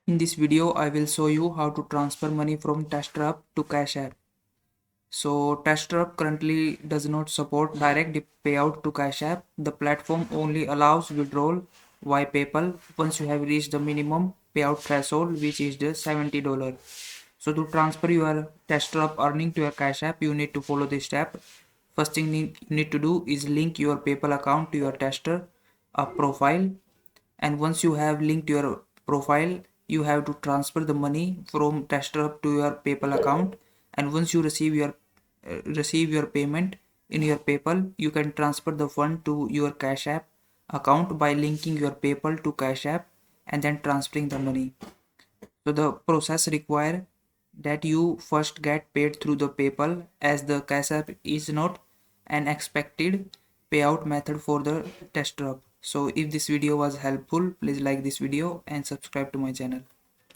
In this video, I will show you how to transfer money from Testerup to Cash App. So Testerup currently does not support direct payout to Cash App. The platform only allows withdrawal via PayPal once you have reached the minimum payout threshold, which is the $70. So to transfer your Testerup earning to your Cash App, you need to follow this step. First thing you need to do is link your PayPal account to your Testerup profile, and once you have linked your profile, you have to transfer the money from Testerup to your PayPal account. And once you receive your payment in your PayPal, you can transfer the fund to your Cash App account by linking your PayPal to Cash App and then transferring the money. So the process require that you first get paid through the PayPal, as the Cash App is not an expected payout method for the Testerup. So if this video was helpful, please like this video and subscribe to my channel.